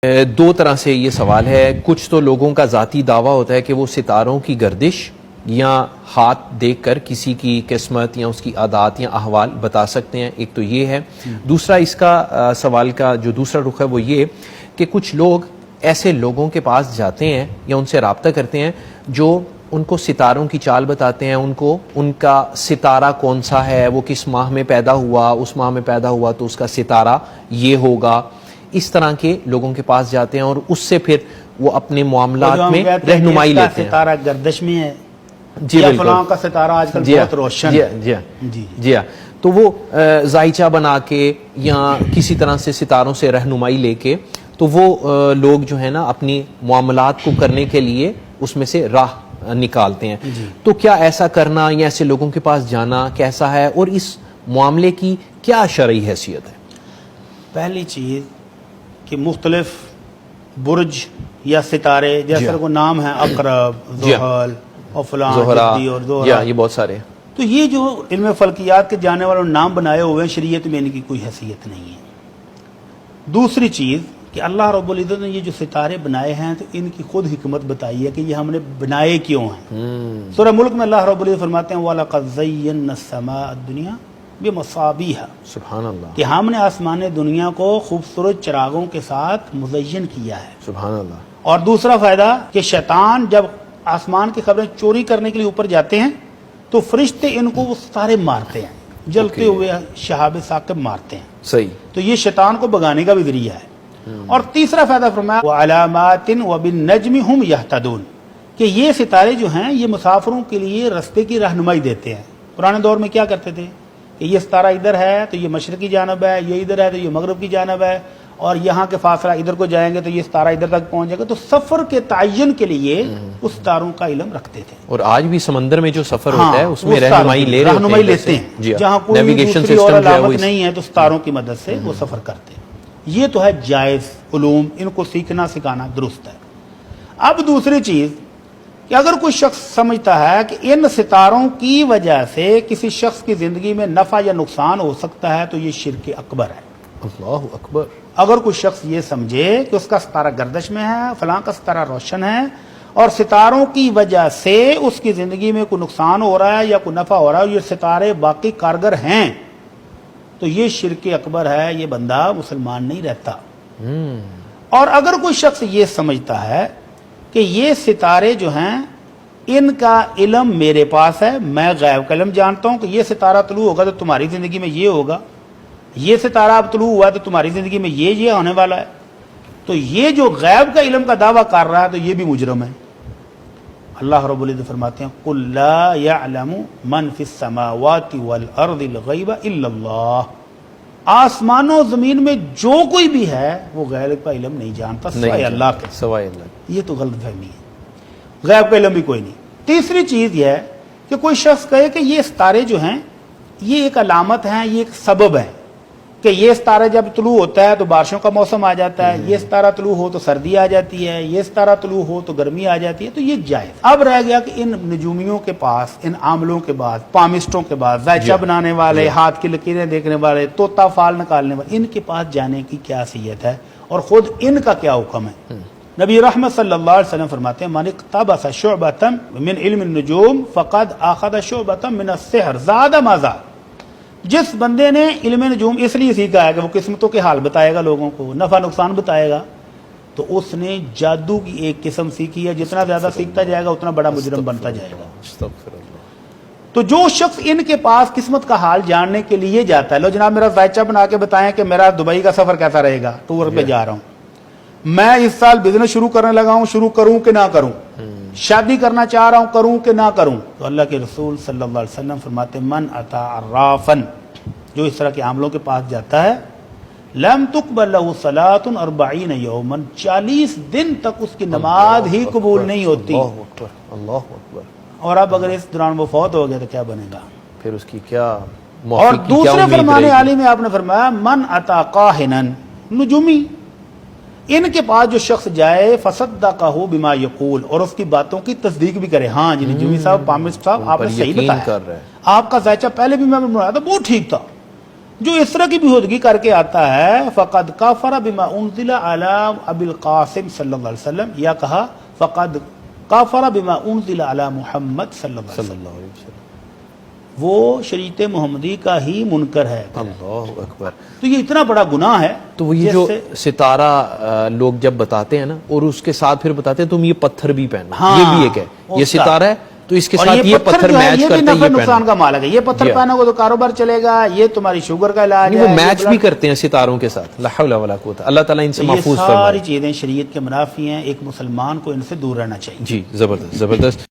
دو طرح سے یہ سوال ہے. کچھ تو لوگوں کا ذاتی دعویٰ ہوتا ہے کہ وہ ستاروں کی گردش یا ہاتھ دیکھ کر کسی کی قسمت یا اس کی عادات یا احوال بتا سکتے ہیں. ایک تو یہ ہے. دوسرا اس کا سوال کا جو دوسرا رخ ہے وہ یہ کہ کچھ لوگ ایسے لوگوں کے پاس جاتے ہیں یا ان سے رابطہ کرتے ہیں جو ان کو ستاروں کی چال بتاتے ہیں, ان کا ستارہ کون سا ہے, وہ کس ماہ میں پیدا ہوا, اس ماہ میں پیدا ہوا تو اس کا ستارہ یہ ہوگا. اس طرح کے لوگوں کے پاس جاتے ہیں اور اس سے پھر وہ اپنے معاملات میں رہنمائی لیتے ہیں. ستارہ گردش میں ہے جی بالکل, فلاں کا ستارہ آج کل بہت روشن ہے. جی ہاں, تو وہ زائچہ بنا کے یا کسی طرح سے ستاروں سے رہنمائی لے کے تو وہ لوگ جو ہے نا اپنی معاملات کو کرنے کے لیے اس میں سے راہ نکالتے ہیں. تو کیا ایسا کرنا یا ایسے لوگوں کے پاس جانا کیسا ہے اور اس معاملے کی کیا شرعی حیثیت ہے؟ پہلی چیز کہ مختلف برج یا ستارے جیسے کو نام ہے عقرب, زحل اور فلاں جدی اور زہرہ, یہ بہت سارے. تو یہ جو علم فلکیات کے جانے والوں نے نام بنائے ہوئے ہیں, شریعت میں ان کی کوئی حیثیت نہیں ہے. دوسری چیز کہ اللہ رب العزت نے یہ جو ستارے بنائے ہیں تو ان کی خود حکمت بتائی ہے کہ یہ ہم نے بنائے کیوں ہیں. سورہ ملک میں اللہ رب العزت فرماتے ہیں وَلَقَدْ زَيَّنَّا السَّمَاءَ الدُّنْيَا بِمَصَابِيحَ, سبحان اللہ, کہ ہم نے آسمان دنیا کو خوبصورت چراغوں کے ساتھ مزین کیا ہے. سبحان اللہ. اور دوسرا فائدہ کہ شیطان جب آسمان کی خبریں چوری کرنے کے لیے اوپر جاتے ہیں تو فرشتے ان کو وہ ستارے مارتے ہیں, جلتے ہوئے شہاب ثاقب مارتے ہیں. صحیح. تو یہ شیطان کو بگانے کا بھی ذریعہ ہے. اور تیسرا فائدہ فرمایا وَعَلَامَاتٍ وَبِالنَّجْمِ هُمْ يَهْتَدُونَ, کہ یہ ستارے جو ہیں یہ مسافروں کے لیے رستے کی رہنمائی دیتے ہیں. پرانے دور میں کیا کرتے تھے کہ یہ ستارہ ادھر ہے تو یہ مشرق کی جانب ہے, یہ ادھر ہے تو یہ مغرب کی جانب ہے, اور یہاں کے فاصلہ ادھر کو جائیں گے تو یہ ستارہ ادھر تک پہنچ جائے گا. تو سفر کے تعین کے لیے اس ستاروں کا علم رکھتے تھے. اور آج بھی سمندر میں جو سفر ہوتا ہے اس میں رہنمائی لیتے ہیں. جہاں کوئی دوسری اور علامت نہیں ہے تو ستاروں کی مدد سے وہ سفر کرتے ہیں. یہ تو ہے جائز علوم, ان کو سیکھنا سکھانا درست ہے. اب دوسری چیز کہ اگر کوئی شخص سمجھتا ہے کہ ان ستاروں کی وجہ سے کسی شخص کی زندگی میں نفع یا نقصان ہو سکتا ہے تو یہ شرک اکبر ہے. اللہ اکبر. اگر کوئی شخص یہ سمجھے کہ اس کا ستارہ گردش میں ہے, فلاں کا ستارہ روشن ہے, اور ستاروں کی وجہ سے اس کی زندگی میں کوئی نقصان ہو رہا ہے یا کوئی نفع ہو رہا ہے, اور یہ ستارے باقی کارگر ہیں, تو یہ شرک اکبر ہے. یہ بندہ مسلمان نہیں رہتا. اور اگر کوئی شخص یہ سمجھتا ہے کہ یہ ستارے جو ہیں ان کا علم میرے پاس ہے, میں غیب کا علم جانتا ہوں کہ یہ ستارہ طلوع ہوگا تو تمہاری زندگی میں یہ ہوگا, یہ ستارہ اب طلوع ہوا تو تمہاری زندگی میں یہ ہونے والا ہے, تو یہ جو غیب کا علم کا دعویٰ کر رہا ہے تو یہ بھی مجرم ہے. اللہ رب العزت فرماتے ہیں قُلْ لَا يَعْلَمُ مَنْ فِي السَّمَاوَاتِ وَالْأَرْضِ الْغَيْبَ إِلَّا اللَّهُ, آسمانوں زمین میں جو کوئی بھی ہے وہ غیب کا علم نہیں جانتا سوائے اللہ کے. سوائے اللہ. یہ تو غلط فہمی ہے, غیب کا علم بھی کوئی نہیں. تیسری چیز یہ ہے کہ کوئی شخص کہے کہ یہ ستارے جو ہیں یہ ایک علامت ہیں, یہ ایک سبب ہے, کہ یہ ستارہ جب طلوع ہوتا ہے تو بارشوں کا موسم آ جاتا ہے, یہ ستارہ طلوع ہو تو سردی آ جاتی ہے, یہ ستارہ طلوع ہو تو گرمی آ جاتی ہے, تو یہ جائز. اب رہ گیا کہ ان نجومیوں کے پاس, ان عاملوں کے پاس, پامسٹوں کے پاس, زائچہ بنانے والے, ہاتھ کی لکیریں دیکھنے والے, طوطا فال نکالنے والے, ان کے پاس جانے کی کیا حیثیت ہے اور خود ان کا کیا حکم ہے؟ نبی رحمت صلی اللہ علیہ وسلم فرماتے ہیں من اقتبس شعبۃ من علم النجوم فقد اخذ شعبۃ من السحر زاد ما زاد. جس بندے نے علم نجوم اس لیے سیکھا ہے کہ وہ قسمتوں کے حال بتائے گا, لوگوں کو نفع نقصان بتائے گا, تو اس نے جادو کی ایک قسم سیکھی ہے. جتنا زیادہ سیکھتا جائے گا اتنا بڑا مجرم بنتا جائے گا. تو جو شخص ان کے پاس قسمت کا حال جاننے کے لیے جاتا ہے, لو جناب میرا زائچہ بنا کے بتائیں کہ میرا دبئی کا سفر کیسا رہے گا, ٹور پہ جا رہا ہوں, میں اس سال بزنس شروع کرنے لگا ہوں, شروع کروں کہ نہ کروں, شادی کرنا چاہ رہا ہوں, کروں کہ نہ کروں, تو اللہ کے رسول صلی اللہ علیہ وسلم فرماتے من اتا عرافن, جو اس طرح کے عاملوں کے پاس جاتا ہے, لم تقبل له صلاۃ 40 یوما, 40 دن تک اس کی نماز ہی قبول نہیں ہوتی. اللہ اکبر, اللہ اکبر. اور اب اگر اس دوران وہ فوت ہو گیا تو کیا بنے گا؟ پھر اس کی کیا. اور دوسرے فرمانے عالی میں آپ نے فرمایا من اتا کاہنا, نجومی, ان کے پاس جو شخص جائے فصدقہ بما یقول, اور اس کی باتوں کی تصدیق بھی کرے. ہاں جی نجومی صاحب, پامسٹ صاحب, آپ نے صحیح بتایا, آپ کا زائچہ پہلے بھی میں نے بنایا تھا, بہت ٹھیک تھا, جو اس طرح کی بیہودگی کر کے آتا ہے فقد کافر بما انزل علی ابی القاسم صلی اللہ علیہ وسلم، یا کہا فقد کافر بما انزل علی محمد صلی اللہ علیہ وسلم، علیہ وسلم، وہ شریعت محمدی کا ہی منکر ہے. اللہ اکبر. تو یہ اتنا بڑا گناہ ہے. تو یہ جو ستارہ لوگ جب بتاتے ہیں نا اور اس کے ساتھ پھر بتاتے ہیں تم یہ پتھر بھی پہنو، یہ بھی ایک ہے، یہ ستارہ ہے تو اس کے ساتھ یہ پتھر میچ کرتے ہیں، یہ نقصان کا مالک ہے. یہ پتھر پہنو گے تو کاروبار چلے گا، یہ تمہاری شوگر کا علاج ہے. وہ میچ بھی کرتے ہیں ستاروں کے ساتھ. لا حول ولا قوت. اللہ تعالیٰ ان سے محفوظ فرمائے. یہ ساری چیزیں شریعت کے منافی ہیں، ایک مسلمان کو ان سے دور رہنا چاہیے. جی زبردست زبردست.